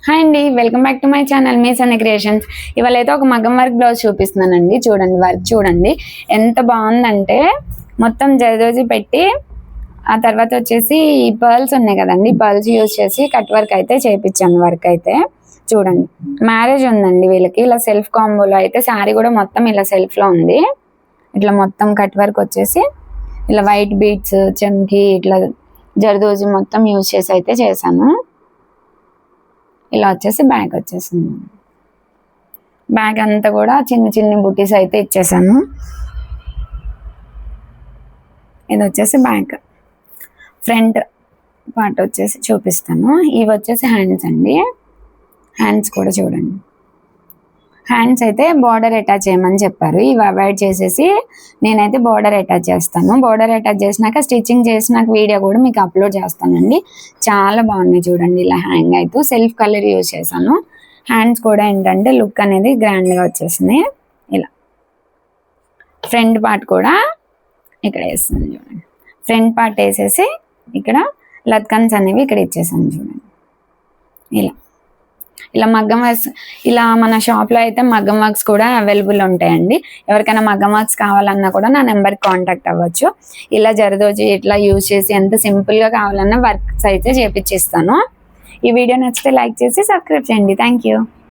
Hi అండి, welcome back to my channel me Sunny creations. ఇవాళ అయితే ఒక మగ్గం వర్క్ బ్లౌజ్ చూపిస్తున్నానండి. చూడండి, వర్క్ చూడండి ఎంత బాగుందంటే మొత్తం జర్దోజీ పెట్టి ఆ తర్వాత వచ్చేసి ఈ పర్ల్స్ ఉన్నాయి కదండి, పర్ల్స్ యూజ్ చేసి కట్ వర్క్ అయితే చేయించాను. వర్క్ అయితే చూడండి, మ్యారేజ్ ఉందండి వీళ్ళకి. ఇలా సెల్ఫ్ కాంబోలో అయితే శారీ కూడా మొత్తం ఇలా సెల్ఫ్లో ఉంది. ఇట్లా మొత్తం కట్ వర్క్ వచ్చేసి ఇలా వైట్ బీడ్స్, చమ్కీ, ఇట్లా జర్దోజీ మొత్తం యూజ్ చేసి అయితే చేశాను. ఇలా వచ్చేసి బ్యాగ్ వచ్చేసింది. బ్యాగ్ అంతా కూడా చిన్న చిన్న బుటీస్ అయితే ఇచ్చేసాను. ఇది వచ్చేసి బ్యాగ్ ఫ్రంట్ పార్ట్ వచ్చేసి చూపిస్తాను. ఇవి వచ్చేసి హ్యాండ్స్ అండి. హ్యాండ్స్ కూడా చూడండి, హ్యాండ్స్ అయితే బార్డర్ అటాచ్ చేయమని చెప్పారు. ఇవి అవాయిడ్ చేసేసి నేనైతే బార్డర్ అటాచ్ చేస్తాను. బార్డర్ అటాచ్ చేసినాక స్టిచ్చింగ్ చేసినాక వీడియో కూడా మీకు అప్లోడ్ చేస్తానండి. చాలా బాగున్నాయి చూడండి. ఇలా హ్యాంగ్ అయితే సెల్ఫ్ కలర్ యూజ్ చేశాను. హ్యాండ్స్ కూడా ఏంటంటే లుక్ అనేది గ్రాండ్గా వచ్చేసింది. ఇలా ఫ్రంట్ పార్ట్ కూడా ఇక్కడ వేస్తుంది చూడండి. ఫ్రంట్ పార్ట్ వేసేసి ఇక్కడ లత్కన్స్ అనేవి ఇక్కడ ఇచ్చేసాను చూడండి. ఇలా మగ్గం వర్క్స్, ఇలా మన షాప్లో అయితే మగ్గం వర్క్స్ కూడా అవైలబుల్ ఉంటాయండి. ఎవరికైనా మగ్గం వర్క్స్ కావాలన్నా కూడా నా నెంబర్కి కాంటాక్ట్ అవ్వచ్చు. ఇలా జరదోజీ ఇట్లా యూజ్ చేసి ఎంత సింపుల్గా కావాలన్నా వర్క్స్ అయితే చేపించిస్తాను. ఈ వీడియో నచ్చితే లైక్ చేసి సబ్స్క్రైబ్ చేయండి. Thank you.